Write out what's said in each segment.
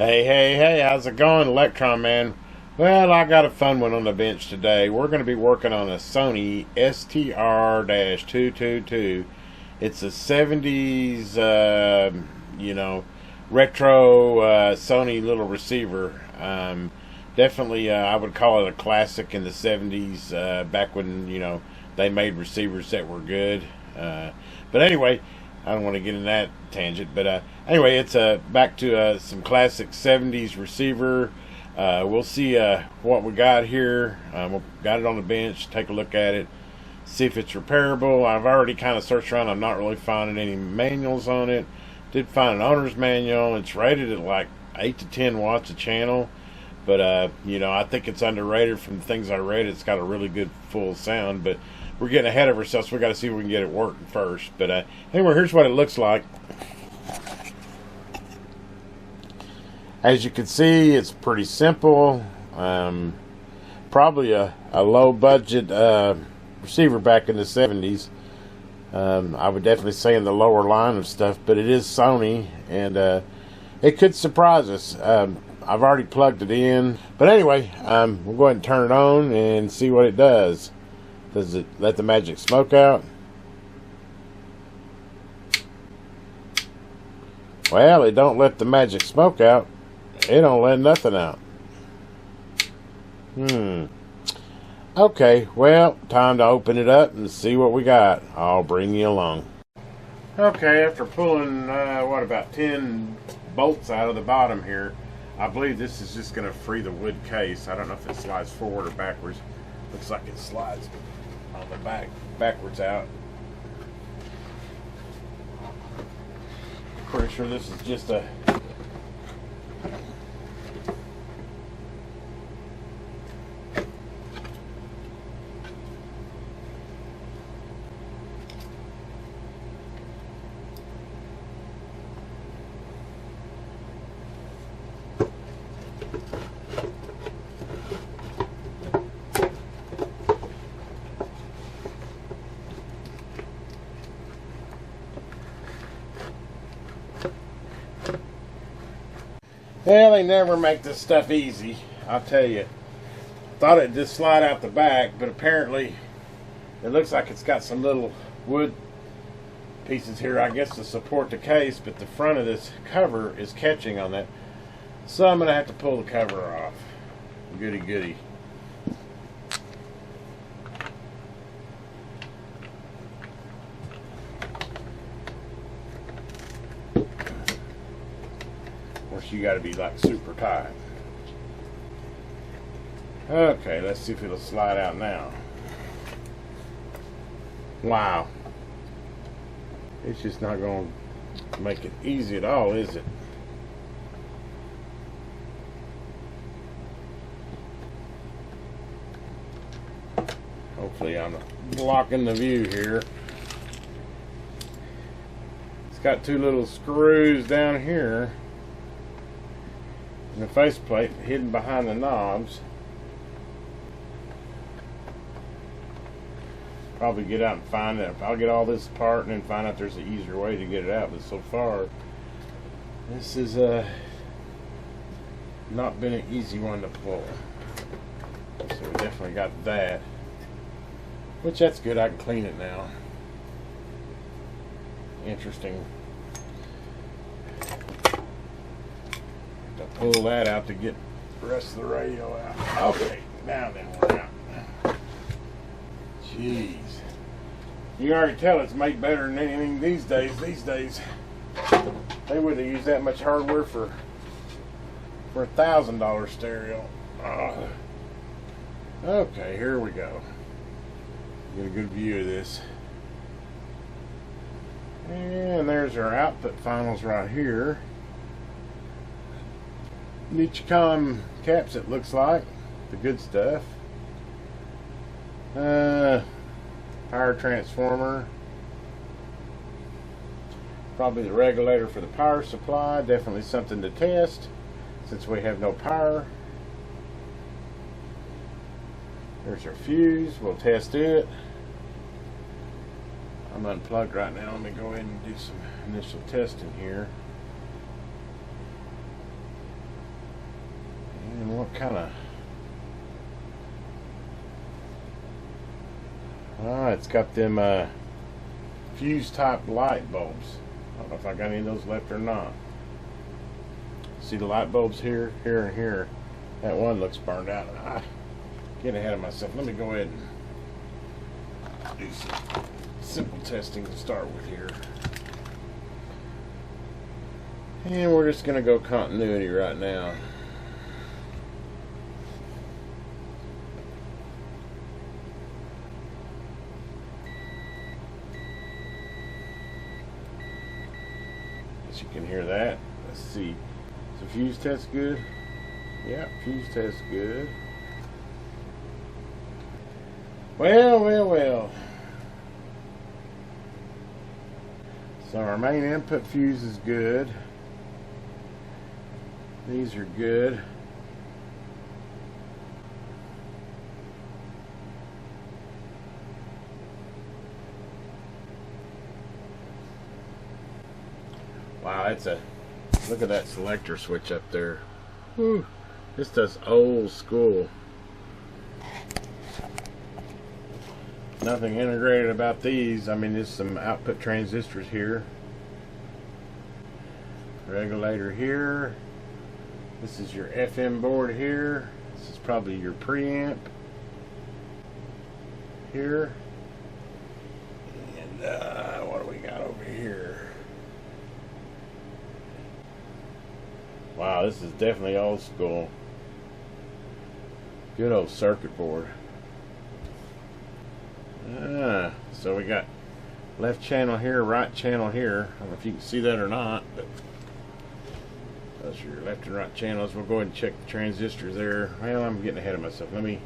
Hey, how's it going, Electron Man? Well, I got a fun one on the bench today. We're going to be working on a Sony STR-222. It's a 70s, retro Sony little receiver. Definitely, I would call it a classic in the 70s, back when, they made receivers that were good. But anyway, I don't want to get in that tangent, but anyway, it's back to some classic 70s receiver. We'll see what we got here. We got it on the bench. Take a look at it, see if it's repairable. I've already kind of searched around. I'm not really finding any manuals on it. Did find an owner's manual. It's rated at like 8 to 10 watts a channel, but I think it's underrated from the things I read. It's got a really good full sound, but we're getting ahead of ourselves, so we got to see if we can get it working first. But anyway, here's what it looks like. As you can see, it's pretty simple. Probably a low budget receiver back in the 70s. I would definitely say in the lower line of stuff, but it is Sony, and it could surprise us. I've already plugged it in, but anyway, we'll go ahead and turn it on and see what it does. Does it let the magic smoke out? Well, it don't let the magic smoke out. It don't let nothing out. Okay, well, time to open it up and see what we got. I'll bring you along. Okay, after pulling, about 10 bolts out of the bottom here, I believe this is just going to free the wood case. I don't know if it slides forward or backwards. Looks like it slides on the backwards out. Pretty sure this is just a Well, they never make this stuff easy, I'll tell you. Thought it'd just slide out the back, but apparently it looks like it's got some little wood pieces here, I guess, to support the case, but the front of this cover is catching on that. So I'm going to have to pull the cover off. Goody. You got to be like super tight. Okay, let's see if it'll slide out now. Wow, it's just not going to make it easy at all, is it? Hopefully I'm not blocking the view here. It's got two little screws down here and the faceplate hidden behind the knobs. Probably get out and find it. I'll get all this apart and then find out there's an easier way to get it out, but so far this is not been an easy one to pull. So we definitely got that, which that's good. I can clean it now. Interesting. Pull that out to get the rest of the radio out. Okay, now then we're out. Jeez. You can already tell it's made better than anything these days. These days, they wouldn't have used that much hardware for a $1,000 stereo. Okay, here we go. Get a good view of this. And there's our output finals right here. Nichicom caps, it looks like. The good stuff. Power transformer. Probably the regulator for the power supply. Definitely something to test since we have no power. There's our fuse. We'll test it. I'm unplugged right now. Let me go ahead and do some initial testing here. And what kind of... it's got them fuse type light bulbs. I don't know if I got any of those left or not. See the light bulbs here, here, and here. That one looks burned out. Getting ahead of myself. Let me go ahead and do some simple testing to start with here. And we're just going to go continuity right now. As you can hear that. Let's see. Is the fuse test good? Yeah, fuse test good. Well. So our main input fuse is good. These are good. Wow, that's a... Look at that selector switch up there. Whew. This does old school. Nothing integrated about these. I mean, there's some output transistors here. Regulator here. This is your FM board here. This is probably your preamp here. And what do we got over here? Wow, this is definitely old school. Good old circuit board. So we got left channel here, right channel here. I don't know if you can see that or not, but those are your left and right channels. We'll go ahead and check the transistors there. Well, I'm getting ahead of myself. Let me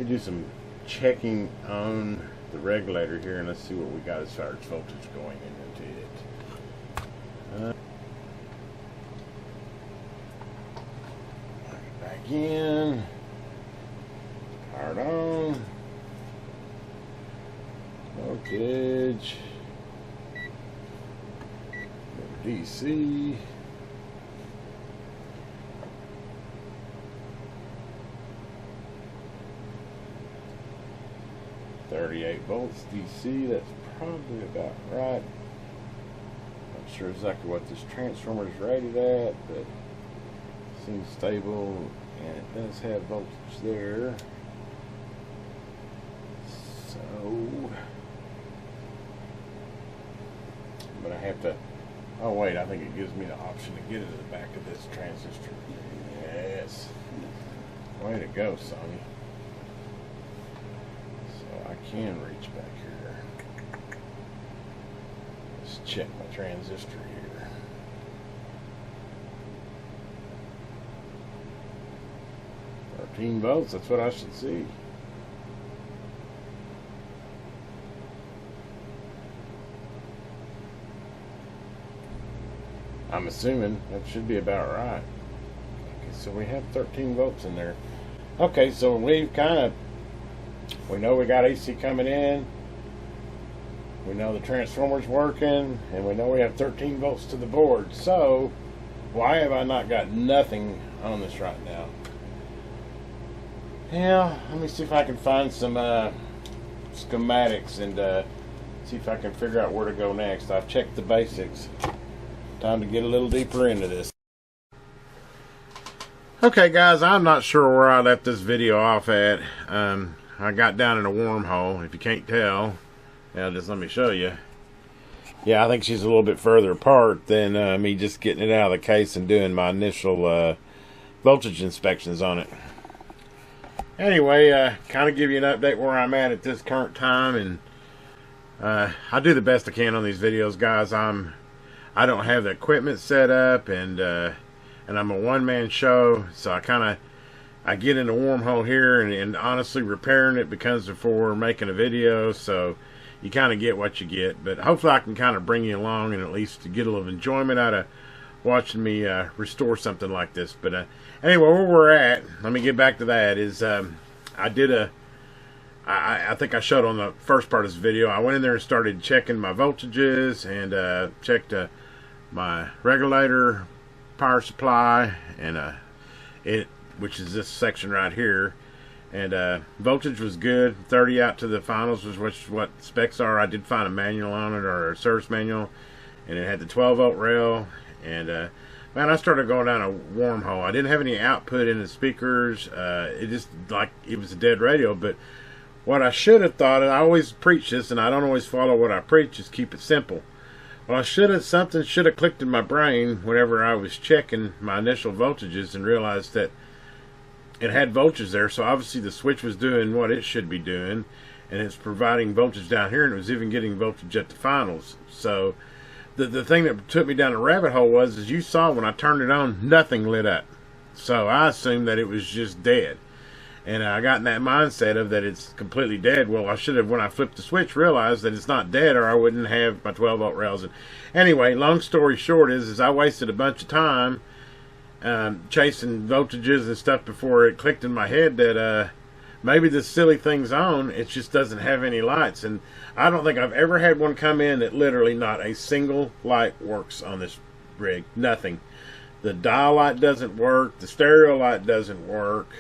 do some checking on the regulator here, and let's see what we got as far as voltage going into it. Back in. Powered on. Voltage. DC. .38 volts DC. That's probably about right. Not sure exactly what this transformer is rated at, but it seems stable, and it does have voltage there. So but I have to, oh wait, I think it gives me the option to get it to the back of this transistor. Yes. Way to go, Sony. So I can reach back here. Let's check my transistor here. $13 volts, that's what I should see. I'm assuming that should be about right. Okay, so we have 13 volts in there. Okay, so we've we know we got AC coming in. We know the transformer's working, and we know we have 13 volts to the board. So why have I not got nothing on this right now? Yeah, let me see if I can find some schematics and see if I can figure out where to go next. I've checked the basics. Time to get a little deeper into this. Okay guys, I'm not sure where I left this video off at. I got down in a wormhole. If you can't tell, yeah, just let me show you. Yeah, I think she's a little bit further apart than me just getting it out of the case and doing my initial voltage inspections on it. Anyway, kind of give you an update where I'm at this current time, and I do the best I can on these videos, guys. I don't have the equipment set up, and I'm a one-man show, so I get in a wormhole here, and honestly repairing it becomes before making a video, so you kind of get what you get. But hopefully I can kind of bring you along and at least get a little enjoyment out of watching me restore something like this. But anyway, where we're at, let me get back to that, is I think I showed on the first part of this video, I went in there and started checking my voltages, and checked my regulator, power supply, and which is this section right here. And voltage was good. 30 out to the finals was what specs are. I did find a manual on it, or a service manual, and it had the 12-volt rail. And man, I started going down a wormhole. I didn't have any output in the speakers. It just, like, it was a dead radio. But what I should have thought, and I always preach this, and I don't always follow what I preach, is keep it simple. Well, something should have clicked in my brain whenever I was checking my initial voltages and realized that it had voltage there. So obviously the switch was doing what it should be doing, and it's providing voltage down here, and it was even getting voltage at the finals. So the thing that took me down the rabbit hole was, as you saw when I turned it on, nothing lit up. So I assumed that it was just dead. And I got in that mindset of that it's completely dead. Well, I should have, when I flipped the switch, realized that it's not dead, or I wouldn't have my 12-volt rails. And anyway, long story short is I wasted a bunch of time chasing voltages and stuff before it clicked in my head that maybe this silly thing's on. It just doesn't have any lights. And I don't think I've ever had one come in that literally not a single light works on this rig. Nothing. The dial light doesn't work. The stereo light doesn't work.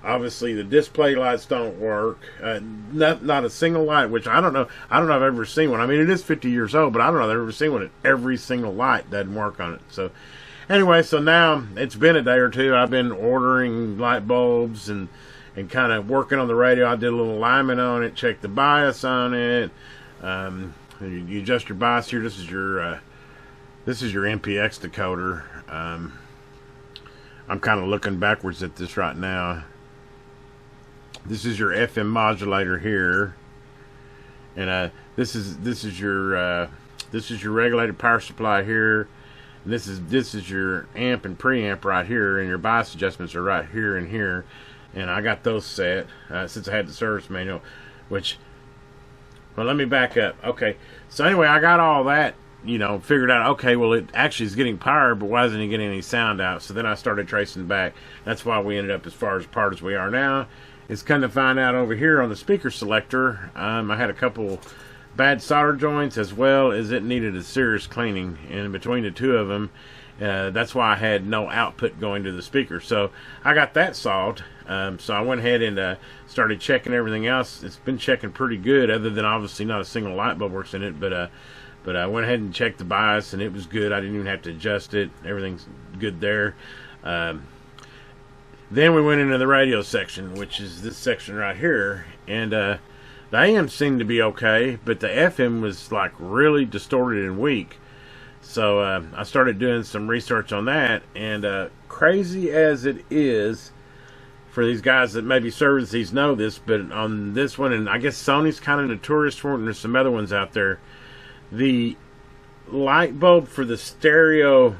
Obviously, the display lights don't work. Not a single light, which I don't know if I've ever seen one. I mean, it is 50 years old, but I don't know if I've ever seen one that every single light doesn't work on it. So, anyway, so now it's been a day or two. I've been ordering light bulbs and kind of working on the radio. I did a little alignment on it, checked the bias on it. You adjust your bias here. This is your MPX decoder. I'm kind of looking backwards at this right now. This is your FM modulator here, and this is your regulated power supply here. And this is your amp and preamp right here, and your bias adjustments are right here and here. And I got those set since I had the service manual. Which, well, let me back up. Okay, so anyway, I got all that, figured out. Okay, well, it actually is getting power, but why isn't it getting any sound out? So then I started tracing back. That's why we ended up as far apart as we are now. It's kind of find out over here on the speaker selector. I had a couple bad solder joints, as well as it needed a serious cleaning. And between the two of them, that's why I had no output going to the speaker. So I got that solved. So I went ahead and started checking everything else. It's been checking pretty good, other than obviously not a single light bulb works in it. But I went ahead and checked the bias, and it was good. I didn't even have to adjust it. Everything's good there. Then we went into the radio section, which is this section right here, and the AM seemed to be okay, but the FM was like really distorted and weak. So I started doing some research on that, and crazy as it is, for these guys that maybe service these know this, but on this one, and I guess Sony's kind of notorious for it, and there's some other ones out there, the light bulb for the stereo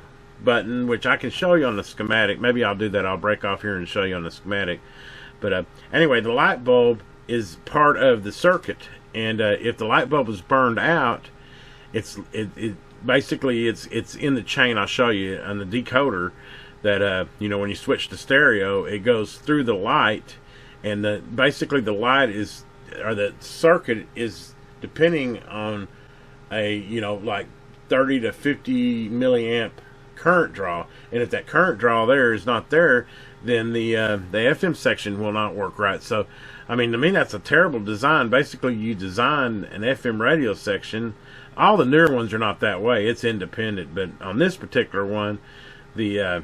button, which I can show you on the schematic. Maybe I'll do that. I'll break off here and show you on the schematic. But anyway, the light bulb is part of the circuit, and if the light bulb is burned out, basically it's in the chain. I'll show you on the decoder that when you switch to stereo, it goes through the light, and basically the light the circuit is depending on a like 30 to 50 milliamp current draw, and if that current draw there is not there, then the FM section will not work right. So I mean, to me, that's a terrible design. Basically, you design an FM radio section. All the newer ones are not that way. It's independent, but on this particular one, the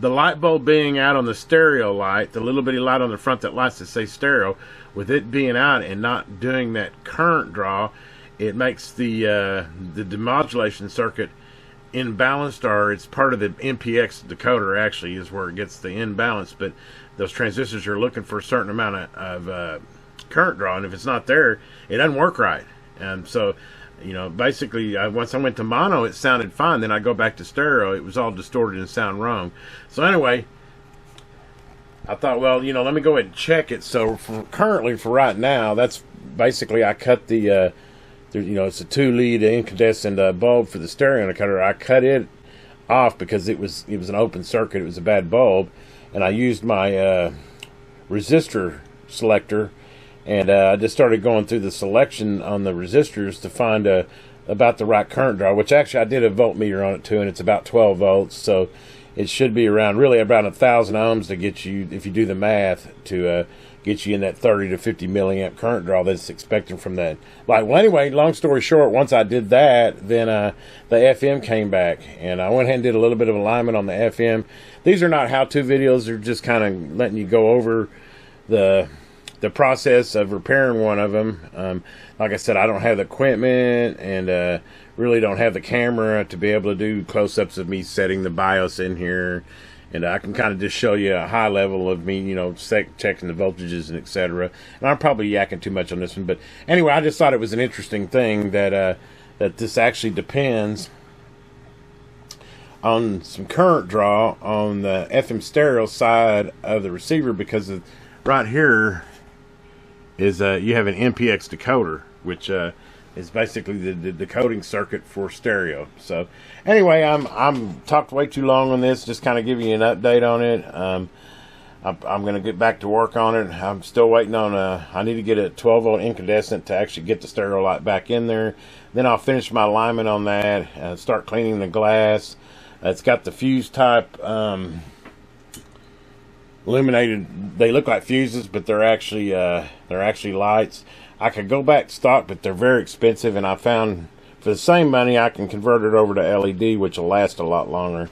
light bulb being out on the stereo light, the little bitty light on the front that lights to say stereo, with it being out and not doing that current draw, it makes the demodulation circuit imbalanced, or it's part of the MPX decoder actually is where it gets the imbalance. But those transistors are looking for a certain amount of current draw, and if it's not there, it doesn't work right. And so, basically, once I went to mono, it sounded fine. Then I go back to stereo, it was all distorted and sound wrong. So anyway, I thought, well, let me go ahead and check it. So currently, for right now, that's basically, I cut the it's a 2-lead incandescent bulb for the stereo decoder. I cut it off because it was an open circuit. It was a bad bulb, and I used my resistor selector, and I just started going through the selection on the resistors to find about the right current draw. Which actually I did a voltmeter on it too, and it's about 12 volts. So it should be around really about 1,000 ohms to get you, if you do the math, to get you in that 30 to 50 milliamp current draw that's expected from that light. Well, anyway, long story short, once I did that, then the FM came back, and I went ahead and did a little bit of alignment on the FM. These are not how-to videos; they're just kind of letting you go over the process of repairing one of them. Like I said, I don't have the equipment, and really don't have the camera to be able to do close-ups of me setting the BIOS in here. And I can kind of just show you a high level of me, you know, checking the voltages and etc. And I'm probably yakking too much on this one, but anyway, I just thought it was an interesting thing that that this actually depends on some current draw on the FM stereo side of the receiver, because right here is you have an MPX decoder, which is basically the decoding circuit for stereo. So anyway, I'm talked way too long on this, just kind of giving you an update on it. I'm going to get back to work on it. I'm still waiting on I need to get a 12 volt incandescent to actually get the stereo light back in there. Then I'll finish my alignment on that, start cleaning the glass. It's got the fuse type illuminated. They look like fuses, but they're actually lights. I could go back stock, but they're very expensive, and I found for the same money I can convert it over to LED, which will last a lot longer.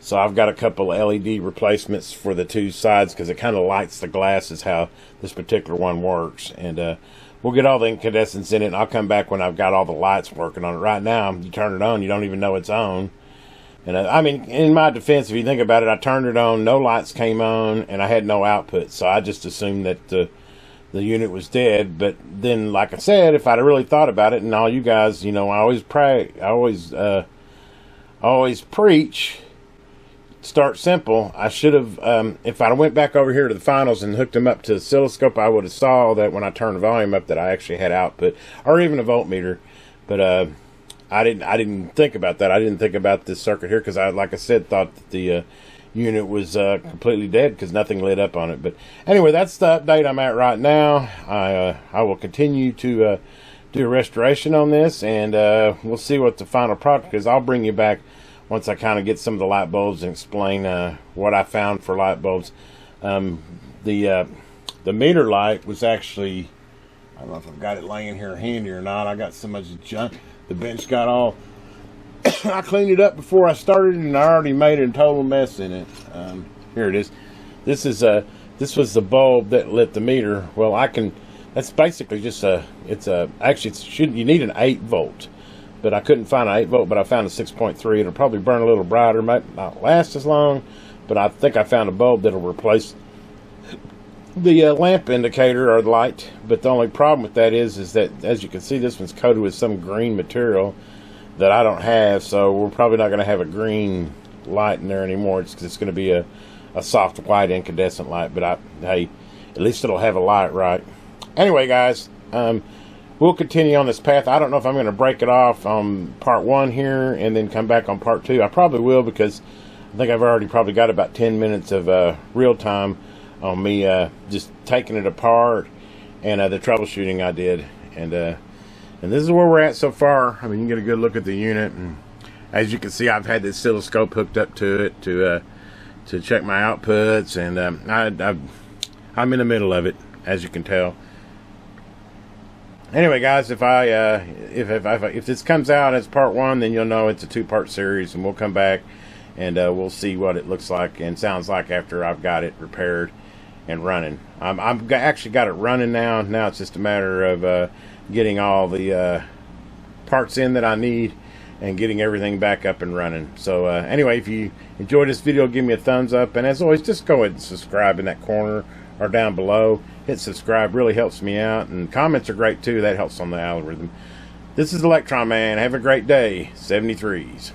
So I've got a couple of LED replacements for the two sides, because it kind of lights the glass is how this particular one works. And we'll get all the incandescents in it, and I'll come back when I've got all the lights working on it. Right now, you turn it on, you don't even know it's on. And I mean, in my defense, if you think about it, I turned it on, no lights came on, and I had no output. So I just assumed that the unit was dead. But then, like I said, if I'd really thought about it, and all you guys, you know, I always preach, start simple. I should have, if I went back over here to the finals and hooked them up to the oscilloscope, I would have saw that when I turned the volume up that I actually had output, or even a voltmeter. But I didn't think about that. I didn't think about this circuit here, because like I said, thought that the unit was completely dead because nothing lit up on it. But anyway, that's the update I'm at right now. I will continue to do a restoration on this, and we'll see what the final product is. I'll bring you back once I kind of get some of the light bulbs and explain what I found for light bulbs. The meter light was actually, I don't know if I've got it laying here handy or not. I got so much junk. The bench got all I cleaned it up before I started, and I already made a total mess in it. Here it is. This was the bulb that lit the meter. Well, that's basically just you need an 8 volt, but I couldn't find an 8 volt, but I found a 6.3. It'll probably burn a little brighter, might not last as long, but I think I found a bulb that'll replace the lamp indicator or the light. But the only problem with that is that, as you can see, this one's coated with some green material that I don't have, so we're probably not going to have a green light in there anymore. It's going to be a soft white incandescent light, but hey, at least it'll have a light, right? Anyway, guys, we'll continue on this path. I don't know if I'm going to break it off on part 1 here and then come back on part 2. I probably will, because I think I've already probably got about 10 minutes of real time on me just taking it apart and the troubleshooting I did. And this is where we're at so far. I mean, you can get a good look at the unit, and as you can see, I've had the oscilloscope hooked up to it to check my outputs, and I'm in the middle of it, as you can tell. Anyway, guys, if this comes out as part 1, then you'll know it's a 2-part series, and we'll come back and we'll see what it looks like and sounds like after I've got it repaired and running. I've actually got it running now. Now it's just a matter of getting all the parts in that I need and getting everything back up and running. So anyway, if you enjoyed this video, give me a thumbs up, and as always, just go ahead and subscribe in that corner or down below. Hit subscribe, really helps me out, and comments are great too. That helps on the algorithm. This is Electron Man. Have a great day. 73s.